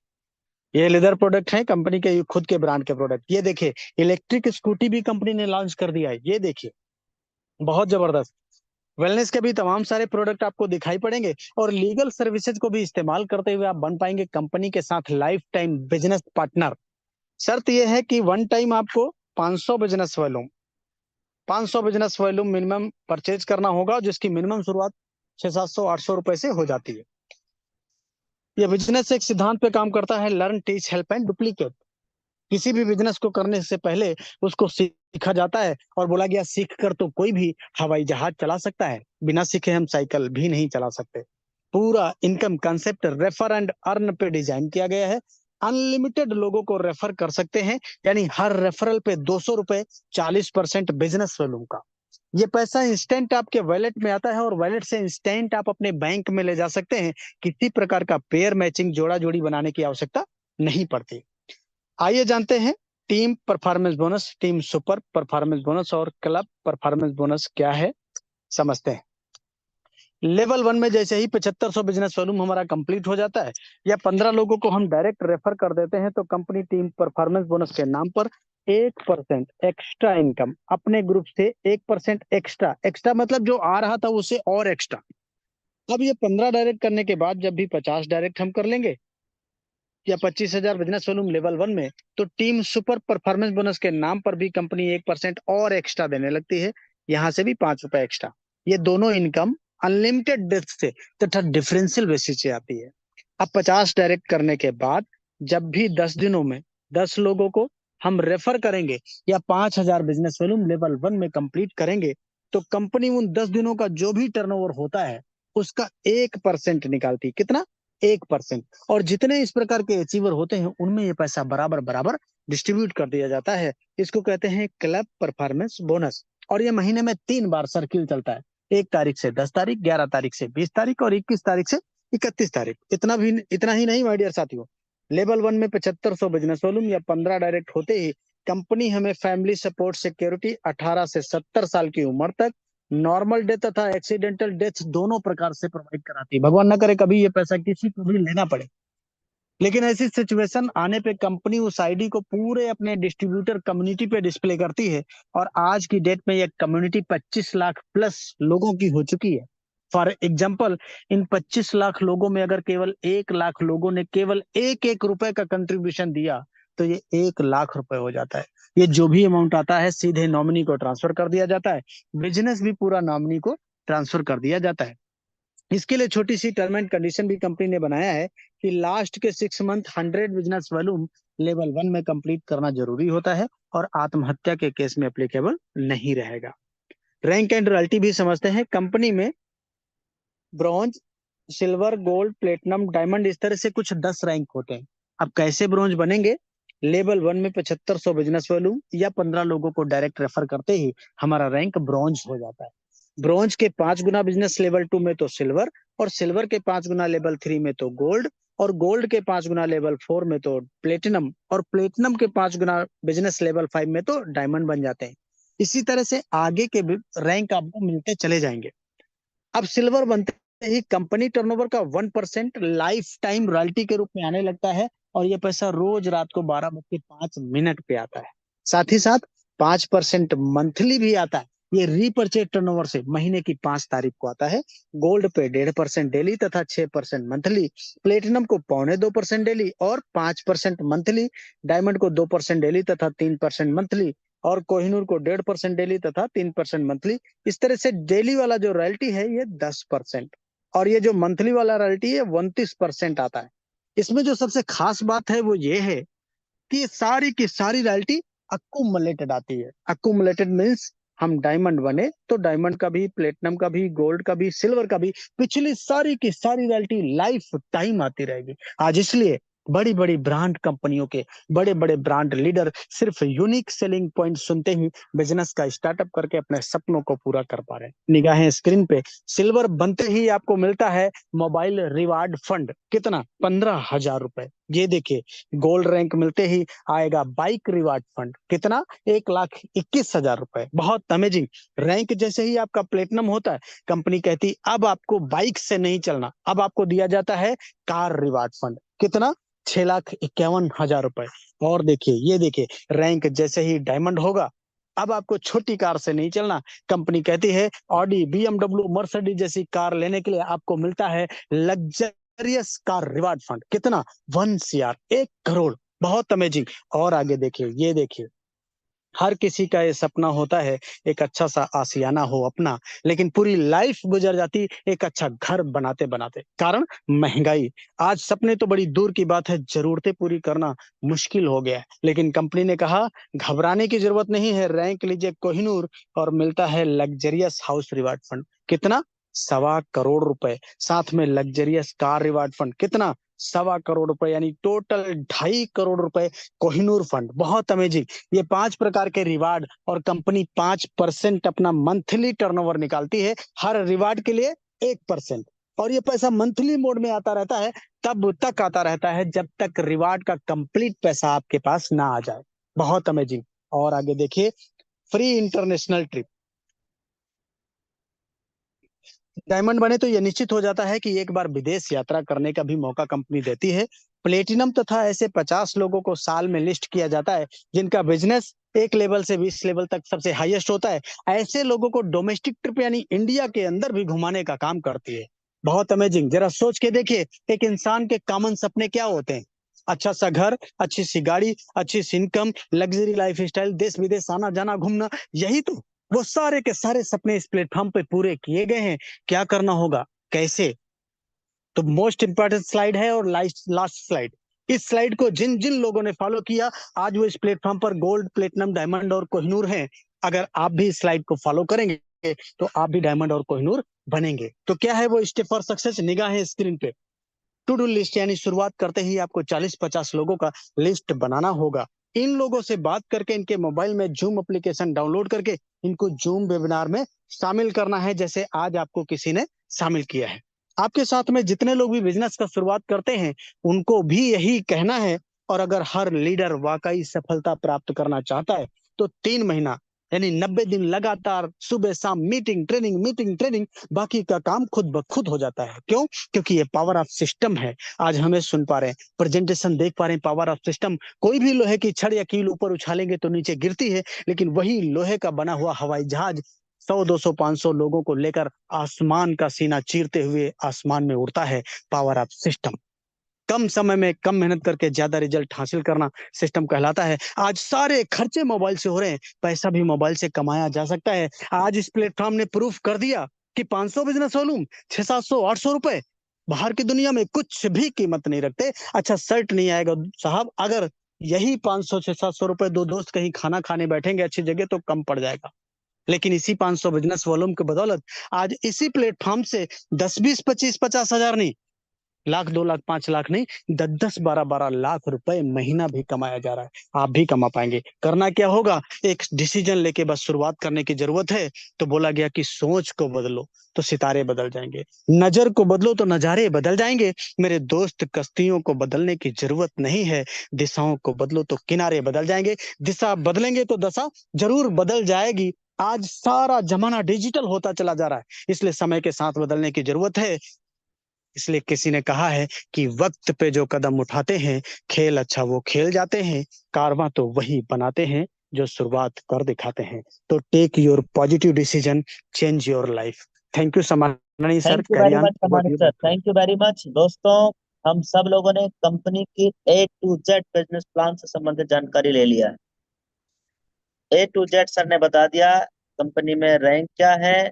Speaker 2: ये लेदर प्रोडक्ट है कंपनी के खुद के ब्रांड के प्रोडक्ट। ये देखिए इलेक्ट्रिक स्कूटी भी कंपनी ने लॉन्च कर दिया है, ये देखिए बहुत जबरदस्त। वेलनेस के भी तमाम सारे प्रोडक्ट आपको दिखाई पड़ेंगे और लीगल सर्विसेज को भी इस्तेमाल करते हुए आप बन पाएंगे कंपनी के साथ लाइफ टाइम बिजनेस पार्टनर। शर्त यह है कि वन टाइम आपको 500 business volume 500 business volume minimum purchase करना होगा, जिसकी मिनिमम शुरुआत 600-700-800 रुपए से हो जाती है। यह बिजनेस एक सिद्धांत पे काम करता है, learn teach help and duplicate. किसी भी बिजनेस को करने से पहले उसको सीखा जाता है और बोला गया सीख कर तो कोई भी हवाई जहाज चला सकता है, बिना सीखे हम साइकिल भी नहीं चला सकते। पूरा income concept refer and earn पे डिजाइन किया गया है। अनलिमिटेड लोगों को रेफर कर सकते हैं, यानी हर रेफरल पे 200 रुपए 40% बिजनेस वॉल्यूम का। ये पैसा इंस्टेंट आपके वॉलेट में आता है और वॉलेट से इंस्टेंट आप अपने बैंक में ले जा सकते हैं। किसी प्रकार का पेयर मैचिंग जोड़ा जोड़ी बनाने की आवश्यकता नहीं पड़ती। आइए जानते हैं team performance bonus, team super performance bonus और क्लब परफॉर्मेंस बोनस क्या है, समझते हैं। लेवल 1 में जैसे ही 7500 बिजनेस वॉल्यूम हमारा कंप्लीट हो जाता है या 15 लोगों को हम डायरेक्ट रेफर कर देते हैं तो कंपनी टीम परफॉर्मेंस बोनस के नाम पर 1% एक्स्ट्रा इनकम अपने ग्रुप से 1% एक्स्ट्रा मतलब जो आ रहा था उसे और एक्स्ट्रा। अब ये 15 डायरेक्ट करने के बाद जब भी 50 डायरेक्ट हम कर लेंगे या 25,000 बिजनेस वॉल्यूम लेवल 1 में, तो टीम सुपर परफॉर्मेंस बोनस के नाम पर भी कंपनी 1% और एक्स्ट्रा देने लगती है, यहाँ से भी 5 रुपए एक्स्ट्रा। ये दोनों इनकम अनलिमिटेड डेथ से तथा डिफरेंशियल बेसिस से आती है। अब 50 डायरेक्ट करने के बाद जब भी 10 दिनों में 10 लोगों को हम रेफर करेंगे या 5,000 बिजनेस वॉल्यूम लेवल 1 में कंप्लीट करेंगे तो कंपनी उन 10 दिनों का जो भी टर्नओवर होता है उसका 1% निकालती है। कितना? 1%। और जितने इस प्रकार के अचीवर होते हैं उनमें ये पैसा बराबर बराबर डिस्ट्रीब्यूट कर दिया जाता है। इसको कहते हैं क्लब परफॉर्मेंस बोनस। और ये महीने में 3 बार सर्किल चलता है, 1 तारीख से 10 तारीख, 11 तारीख से 20 तारीख और 21 तारीख से 31 तारीख। इतना ही नहीं माय डियर साथियों, लेवल 1 में 7500 बिजनेस वॉल्यूम या 15 डायरेक्ट होते ही कंपनी हमें फैमिली सपोर्ट सिक्योरिटी 18 से 70 साल की उम्र तक नॉर्मल डेथ तथा एक्सीडेंटल डेथ दोनों प्रकार से प्रोवाइड कराती है। भगवान ना करे कभी ये पैसा किसी को भी लेना पड़े, लेकिन ऐसी सिचुएशन आने पे कंपनी उस आईडी को पूरे अपने डिस्ट्रीब्यूटर कम्युनिटी पे डिस्प्ले करती है और आज की डेट में ये कम्युनिटी 25 लाख प्लस लोगों की हो चुकी है। फॉर एग्जाम्पल, इन 25 लाख लोगों में अगर केवल 1 लाख लोगों ने केवल 1-1 रुपए का कंट्रीब्यूशन दिया तो ये 1 लाख रुपए हो जाता है। ये जो भी अमाउंट आता है सीधे नॉमिनी को ट्रांसफर कर दिया जाता है, बिजनेस भी पूरा नॉमिनी को ट्रांसफर कर दिया जाता है। इसके लिए छोटी सी टर्म एंड कंडीशन भी कंपनी ने बनाया है कि लास्ट के 6 मंथ 100 बिजनेस वॉल्यूम लेवल 1 में कंप्लीट करना जरूरी होता है और आत्महत्या के केस में एप्लीकेबल नहीं रहेगा। रैंक एंड रॉयल्टी भी समझते हैं। कंपनी में bronze, silver, gold, platinum, diamond इस तरह से कुछ 10 रैंक होते हैं। अब कैसे ब्रॉन्ज बनेंगे? लेवल 1 में 7500 बिजनेस वॉल्यूम या 15 लोगों को डायरेक्ट रेफर करते ही हमारा रैंक ब्रॉन्ज हो जाता है। ब्रॉन्ज के 5 गुना बिजनेस लेवल 2 में तो सिल्वर और सिल्वर के 5 गुना लेवल 3 में तो गोल्ड और गोल्ड के 5 गुना लेवल 4 में तो प्लेटिनम और प्लेटिनम के 5 गुना बिजनेस लेवल 5 में तो डायमंड बन जाते हैं। इसी तरह से आगे के रैंक आपको मिलते चले जाएंगे। अब सिल्वर बनते ही कंपनी टर्नओवर का 1% लाइफ टाइम रॉयल्टी के रूप में आने लगता है और ये पैसा रोज रात को 12:05 पे आता है। साथ ही साथ 5% मंथली भी आता है। ये रीपर्चेज टर्नओवर से महीने की 5 तारीख को आता है। गोल्ड पे 1.5% डेली तथा 6% मंथली, प्लेटिनम को 0.25% डेली और 5% मंथली, डायमंड को 2% डेली तथा 3% मंथली और कोहिनूर को 1.5% डेली तथा 3% मंथली। इस तरह से डेली वाला जो रॉयल्टी है ये 10% और ये जो मंथली वाला रॉयल्टी है 29% आता है। इसमें जो सबसे खास बात है वो ये है कि सारी की सारी रॉयल्टी अक्यूमुलेटेड आती है। अक्यूमुलेटेड मींस हम डायमंड बने तो डायमंड का भी, प्लेटिनम का भी, गोल्ड का भी, सिल्वर का भी पिछली सारी की सारी रॉयल्टी लाइफ टाइम आती रहेगी। आज इसलिए बड़ी बड़ी ब्रांड कंपनियों के बड़े बड़े ब्रांड लीडर सिर्फ यूनिक सेलिंग पॉइंट सुनते ही बिजनेस का स्टार्टअप करके अपने सपनों को पूरा कर पा रहे हैं। निगाहें स्क्रीन पे, सिल्वर बनते ही आपको मिलता है मोबाइल रिवार्ड फंड। कितना? 15,000 रुपए। ये देखिए, गोल्ड रैंक मिलते ही आएगा बाइक रिवार्ड फंड। कितना? 1,21,000 रुपए। बहुत अमेजिंग। रैंक जैसे ही आपका प्लेटिनम होता है, कंपनी कहती अब आपको बाइक से नहीं चलना, अब आपको दिया जाता है कार रिवार्ड फंड। कितना? 6,51,000 रुपए। और देखिए, ये देखिए, रैंक जैसे ही डायमंड होगा, अब आपको छोटी कार से नहीं चलना, कंपनी कहती है ऑडी, बीएमडब्ल्यू, मर्सिडीज जैसी कार लेने के लिए आपको मिलता है लग्जरियस कार रिवार्ड फंड। कितना? 1 CR, 1 करोड़। बहुत अमेजिंग। और आगे देखिए, ये देखिए, हर किसी का ये सपना होता है एक अच्छा सा आशियाना हो अपना, लेकिन पूरी लाइफ गुजर जाती एक अच्छा घर बनाते बनाते। कारण? महंगाई। आज सपने तो बड़ी दूर की बात है, जरूरतें पूरी करना मुश्किल हो गया है। लेकिन कंपनी ने कहा घबराने की जरूरत नहीं है, रैंक लीजिए कोहिनूर और मिलता है लग्जरियस हाउस रिवार्ड फंड। कितना? 1.25 करोड़ रुपए। साथ में लग्जरियस कार रिवार्ड फंड। कितना? 1.25 करोड़ रुपए, यानी टोटल 2.5 करोड़ रुपए कोहिनूर फंड। बहुत अमेजिंग। ये 5 प्रकार के रिवार्ड, और कंपनी 5% अपना मंथली टर्नओवर निकालती है हर रिवार्ड के लिए, 1%। और ये पैसा मंथली मोड में आता रहता है, तब तक आता रहता है जब तक रिवार्ड का कंप्लीट पैसा आपके पास ना आ जाए। बहुत अमेजिंग। और आगे देखिए, फ्री इंटरनेशनल ट्रिप। डायमंड बने तो यह निश्चित हो जाता है कि एक बार विदेश यात्रा करने का भी मौका कंपनी देती है। प्लेटिनम तथा ऐसे 50 लोगों को साल में लिस्ट किया जाता है जिनका बिजनेस 1 लेवल से 20 लेवल तक सबसे हाईएस्ट होता है। ऐसे लोगों को डोमेस्टिक ट्रिप यानी इंडिया के अंदर भी घुमाने का काम करती है। बहुत अमेजिंग। जरा सोच के देखिए, एक इंसान के कॉमन सपने क्या होते हैं? अच्छा सा घर, अच्छी सी गाड़ी, अच्छी सी इनकम, लग्जरी लाइफ स्टाइल, देश विदेश आना जाना घूमना, यही तो। वो सारे के सारे सपने इस प्लेटफॉर्म पे पूरे किए गए हैं। क्या करना होगा? कैसे? तो मोस्ट इंपॉर्टेंट स्लाइड है और लास्ट स्लाइड। इस स्लाइड को जिन जिन लोगों ने फॉलो किया, आज वो इस प्लेटफॉर्म पर गोल्ड, प्लेटिनम, डायमंड और कोहिनूर हैं। अगर आप भी इस स्लाइड को फॉलो करेंगे तो आप भी डायमंड और कोहिनूर बनेंगे। तो क्या है वो स्टेप फॉर सक्सेस? निगाहें स्क्रीन पे। टू डू लिस्ट, यानी शुरुआत करते ही आपको 40-50 लोगों का लिस्ट बनाना होगा। इन लोगों से बात करके इनके मोबाइल में जूम एप्लीकेशन डाउनलोड करके इनको जूम वेबिनार में शामिल करना है, जैसे आज आपको किसी ने शामिल किया है। आपके साथ में जितने लोग भी बिजनेस का शुरुआत करते हैं, उनको भी यही कहना है। और अगर हर लीडर वाकई सफलता प्राप्त करना चाहता है, तो 3 महीना यानी 90 दिन लगातार सुबह शाम मीटिंग ट्रेनिंग, मीटिंग ट्रेनिंग, बाकी का काम खुद ब खुद हो जाता है। क्यों? क्योंकि ये पावर ऑफ सिस्टम है। आज हमें सुन पा रहे हैं, प्रेजेंटेशन देख पा रहे हैं, पावर ऑफ सिस्टम। कोई भी लोहे की छड़ या कील ऊपर उछालेंगे तो नीचे गिरती है, लेकिन वही लोहे का बना हुआ हवाई जहाज 100, 200, 500 लोगों को लेकर आसमान का सीना चीरते हुए आसमान में उड़ता है। Power of system. कम समय में कम मेहनत करके ज्यादा रिजल्ट हासिल करना सिस्टम कहलाता है। आज सारे खर्चे मोबाइल से हो रहे हैं, पैसा भी मोबाइल से कमाया जा सकता है। आज इस प्लेटफॉर्म ने प्रूफ कर दिया कि 500 बिजनेस वॉल्यूम, 600, 700, 800 रुपए बाहर की दुनिया में कुछ भी कीमत नहीं रखते। अच्छा, शर्ट नहीं आएगा साहब, अगर यही 500, 600, 700 रुपए दो दोस्त कहीं खाना खाने बैठेंगे अच्छी जगह तो कम पड़ जाएगा। लेकिन इसी 500 बिजनेस वॉल्यूम की बदौलत आज इसी प्लेटफॉर्म से 10, 20, 25, 50 हजार नहीं, लाख, 2 लाख, 5 लाख नहीं, 10, 10, 12, 12 लाख रुपए महीना भी कमाया जा रहा है। आप भी कमा पाएंगे। करना क्या होगा? एक डिसीजन लेके बस शुरुआत करने की जरूरत है। तो बोला गया कि सोच को बदलो तो सितारे बदल जाएंगे, नजर को बदलो तो नजारे बदल जाएंगे। मेरे दोस्त, कश्तियों को बदलने की जरूरत नहीं है, दिशाओं को बदलो तो किनारे बदल जाएंगे। दिशा बदलेंगे तो दशा जरूर बदल जाएगी। आज सारा जमाना डिजिटल होता चला जा रहा है, इसलिए समय के साथ बदलने की जरूरत है। इसलिए किसी ने कहा है कि वक्त पे जो कदम उठाते हैं, खेल अच्छा वो खेल जाते हैं, कारवां तो वही बनाते हैं जो शुरुआत कर दिखाते हैं। तो take your positive decision, change your life. Thank you Samani sir,
Speaker 1: thank you
Speaker 2: carry
Speaker 1: very
Speaker 2: on.
Speaker 1: Much Samani sir, thank you very much. दोस्तों, हम सब लोगों ने कंपनी की A to Z business plan से संबंधित जानकारी ले लिया है। A to Z सर ने बता दिया कंपनी में रैंक क्या है,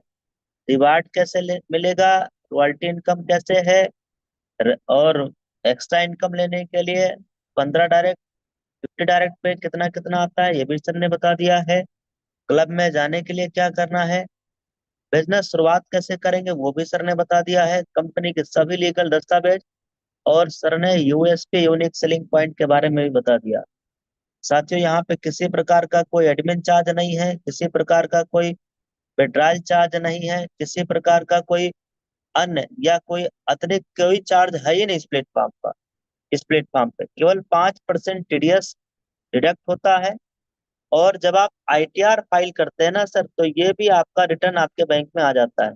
Speaker 1: रिवार्ड कैसे मिलेगा, रॉयल्टी इनकम कैसे है, और एक्स्ट्रा इनकम लेने के लिए 15 डायरेक्ट, 50 डायरेक्ट पे कितना कितना आता है, ये भी सर ने बता दिया है। क्लब में जाने के लिए क्या करना है, बिजनेस शुरुआत कैसे करेंगे वो भी सर ने बता दिया है। कंपनी के सभी लीगल दस्तावेज और सर ने यूएसपी यूनिक सेलिंग पॉइंट के बारे में भी बता दिया। साथियों, यहाँ पे किसी प्रकार का कोई एडमिन चार्ज नहीं है, किसी प्रकार का कोई विड्रॉल चार्ज नहीं है, किसी प्रकार का कोई अन्य या कोई अतिरिक्त कोई चार्ज है ही नहीं इस प्लेटफॉर्म का। इस प्लेटफॉर्म पे केवल 5% टीडीएस डिडक्ट होता है। और जब आप आईटीआर फाइल करते हैं ना सर, तो ये भी आपका रिटर्न आपके बैंक में आ जाता है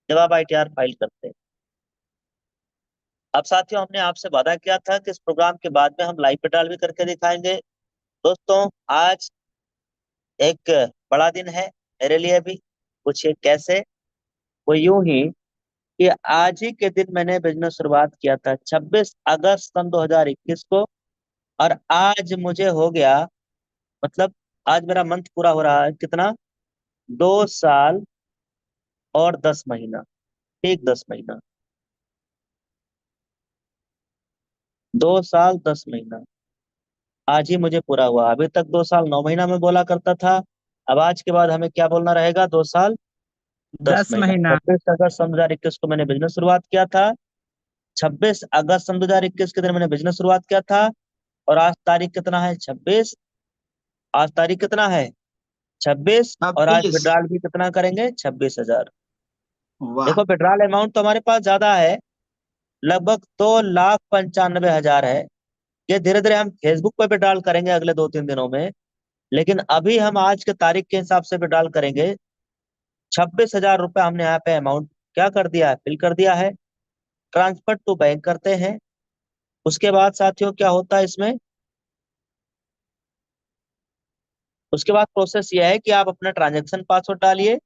Speaker 1: जब आप आईटीआर फाइल करते हैं। अब साथियों, हमने आपसे वादा किया था कि इस प्रोग्राम के बाद में हम लाइव विड्रॉल भी करके दिखाएंगे। दोस्तों, आज एक बड़ा दिन है मेरे लिए भी। पूछिए कैसे? वो यूं ही कि आज ही के दिन मैंने बिजनेस शुरुआत किया था 26 अगस्त सन 2021 को। और आज मुझे हो गया, मतलब आज मेरा मंथ पूरा हो रहा है कितना, 2 साल और 10 महीना। ठीक, 10 महीना, 2 साल 10 महीना आज ही मुझे पूरा हुआ। अभी तक 2 साल 9 महीना में बोला करता था। अब आज के बाद हमें क्या बोलना रहेगा? 2 साल दस
Speaker 4: 10
Speaker 1: महीना
Speaker 4: महीना।
Speaker 1: 26 अगस्त सन 2021 को मैंने बिजनेस शुरुआत किया था। 26 अगस्त सन 2021 के दिन मैंने बिजनेस शुरुआत किया था। और आज तारीख कितना है? 26। आज तारीख कितना है? 26। और आज
Speaker 3: 26।
Speaker 1: विड्रॉल भी कितना करेंगे? 26,000।
Speaker 3: वाह।
Speaker 1: देखो, विड्रॉल अमाउंट तो हमारे पास ज्यादा है, लगभग 2,95,000 है। ये धीरे धीरे हम फेसबुक पे विड्रॉल करेंगे अगले 2-3 दिनों में। लेकिन अभी हम आज के तारीख के हिसाब से विड्रॉल करेंगे। 26,000 रुपये हमने यहाँ पे अमाउंट क्या कर दिया है? फिल कर दिया है। ट्रांसफर टू बैंक करते हैं। उसके बाद साथियों क्या होता है इसमें? उसके बाद प्रोसेस यह है कि आप अपना ट्रांजैक्शन पासवर्ड डालिए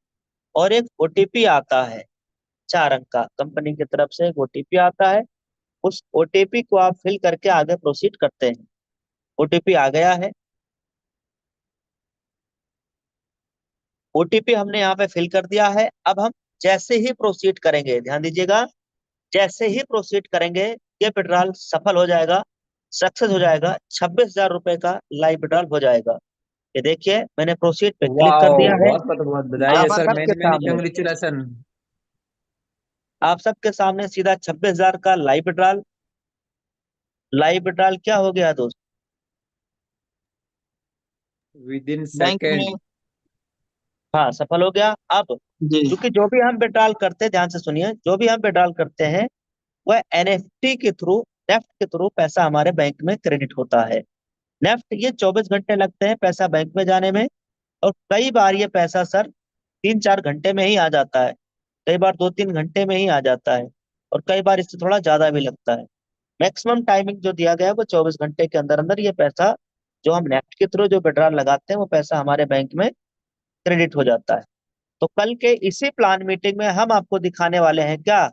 Speaker 1: और एक ओटीपी आता है 4 अंक का, कंपनी की तरफ से एक ओटीपी आता है। उस ओटीपी को आप फिल करके आगे प्रोसीड करते हैं। ओटीपी आ गया है। ओटीपी हमने यहाँ पे फिल कर दिया है। अब हम जैसे ही प्रोसीड करेंगे, ध्यान दीजिएगा, जैसे ही प्रोसीड करेंगे ये विड्रॉल सफल हो जाएगा, सक्सेस हो जाएगा। 26,000 रुपए का लाइव विड्रॉल हो जाएगा। ये देखिए, मैंने प्रोसीड पे क्लिक कर
Speaker 4: वाओ,
Speaker 1: दिया है।
Speaker 4: बहुत बधाई है
Speaker 1: आप
Speaker 4: सर।
Speaker 1: सबके
Speaker 4: मैनी मैनी
Speaker 1: सामने,
Speaker 4: कंग्रेचुलेशन।
Speaker 1: आप सबके सामने सीधा 26,000 का लाइव विड्रॉल। लाइव विड्रॉल क्या हो गया दोस्त?
Speaker 4: विद इन
Speaker 3: बैंक में।
Speaker 4: सेकेंड।
Speaker 1: हाँ, सफल हो गया। अब
Speaker 3: जी।
Speaker 1: क्योंकि जो भी हम विड्रॉल करते हैं, ध्यान से सुनिए, जो भी हम विड्रॉल करते हैं वह एनएफटी के थ्रू, नेफ्ट के थ्रू पैसा हमारे बैंक में क्रेडिट होता है। नेफ्ट, ये 24 घंटे लगते हैं पैसा बैंक में जाने में। और कई बार ये पैसा सर 3-4 घंटे में ही आ जाता है, कई बार 2-3 घंटे में ही आ जाता है, और कई बार इससे थोड़ा ज्यादा भी लगता है। मैक्सिमम टाइमिंग जो दिया गया है वो 24 घंटे के अंदर अंदर ये पैसा, जो हम नेफ्ट के थ्रू जो विड्रॉल लगाते हैं, वो पैसा हमारे बैंक में क्रेडिट हो जाता है। तो कल के इसी प्लान मीटिंग में हम आपको दिखाने वाले हैं क्या?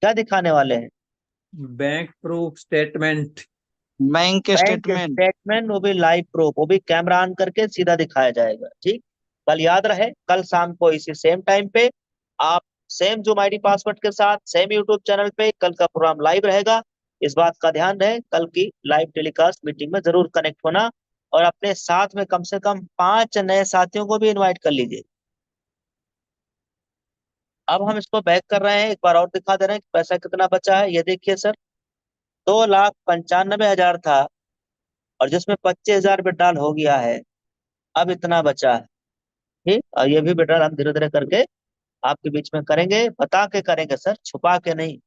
Speaker 1: क्या दिखाने वाले हैं?
Speaker 4: Bank proof statement.
Speaker 3: Bank
Speaker 1: bank
Speaker 3: statement.
Speaker 1: Statement, वो भी लाइव प्रूफ, वो भी कैमरा ऑन करके सीधा दिखाया जाएगा। ठीक, कल याद रहे, कल शाम को इसी सेम टाइम पे आप सेम जूम आईडी पासवर्ड के साथ सेम यूट्यूब चैनल पे कल का प्रोग्राम लाइव रहेगा। इस बात का ध्यान रहे, कल की लाइव टेलीकास्ट मीटिंग में जरूर कनेक्ट होना। और अपने साथ में कम से कम 5 नए साथियों को भी इन्वाइट कर लीजिए। अब हम इसको बैक कर रहे हैं, एक बार और दिखा दे रहे हैं कि पैसा कितना बचा है। ये देखिए सर, 2,95,000 था, और जिसमें 25,000 विड्रॉल हो गया है। अब इतना बचा है। ठीक, और ये भी विड्रॉल हम धीरे धीरे करके आपके बीच में करेंगे, बता के करेंगे सर, छुपा के नहीं,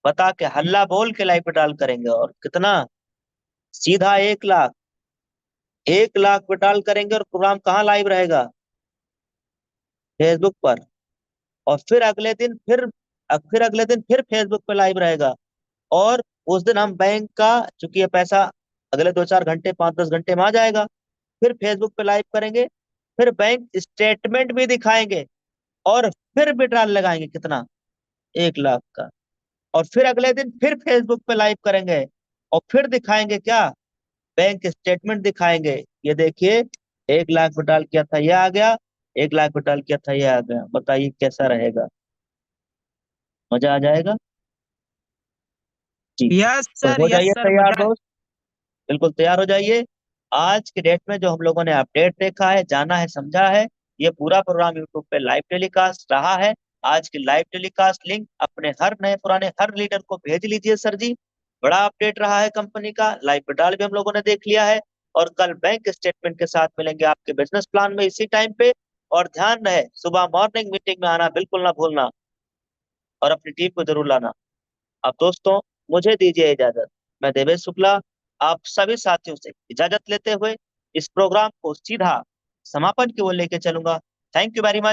Speaker 1: बता के, हल्ला बोल के लाइव विड्रॉल करेंगे। और कितना? सीधा 1 लाख, 1 लाख विड्रॉल करेंगे। और प्रोग्राम कहाँ लाइव रहेगा? फेसबुक पर। और फिर अगले दिन फिर अगले दिन फिर फेसबुक पे लाइव रहेगा। और उस दिन हम बैंक का, चूंकि ये पैसा अगले 2-4 घंटे 5-10 घंटे में आ जाएगा, फिर फेसबुक पे लाइव करेंगे, फिर बैंक स्टेटमेंट भी दिखाएंगे, और फिर विड्रॉल लगाएंगे कितना? 1 लाख का। और फिर अगले दिन फिर फेसबुक पे लाइव करेंगे, और फिर दिखाएंगे क्या? बैंक स्टेटमेंट दिखाएंगे। ये देखिए, 1 लाख विड्रॉल किया था, ये आ गया। 1 लाख विड्रॉल किया था, ये आ गया। बताइए कैसा रहेगा? मजा आ जाएगा जी।
Speaker 4: यस
Speaker 1: तो
Speaker 4: सर,
Speaker 1: हो
Speaker 4: यस
Speaker 1: जाइए
Speaker 4: सर,
Speaker 1: तैयार
Speaker 4: मजा।
Speaker 1: दोस्त, बिल्कुल तैयार हो जाइए। आज की डेट में जो हम लोगों ने अपडेट देखा है, जाना है, समझा है, ये पूरा प्रोग्राम यूट्यूब पे लाइव टेलीकास्ट रहा है। आज की लाइव टेलीकास्ट लिंक अपने हर नए पुराने हर लीडर को भेज लीजिए सर जी। बड़ा अपडेट रहा है कंपनी का, लाइव बटाल भी हम लोगों ने देख लिया है, और कल बैंक स्टेटमेंट के साथ मिलेंगे आपके बिजनेस प्लान में इसी टाइम पे। और ध्यान रहे, सुबह मॉर्निंग मीटिंग में आना बिल्कुल ना भूलना, और अपनी टीम को जरूर लाना। अब दोस्तों मुझे दीजिए इजाजत, मैं देवेश शुक्ला आप सभी साथियों से इजाजत लेते हुए इस प्रोग्राम को सीधा समापन की ओर लेके चलूंगा। Thank you very much.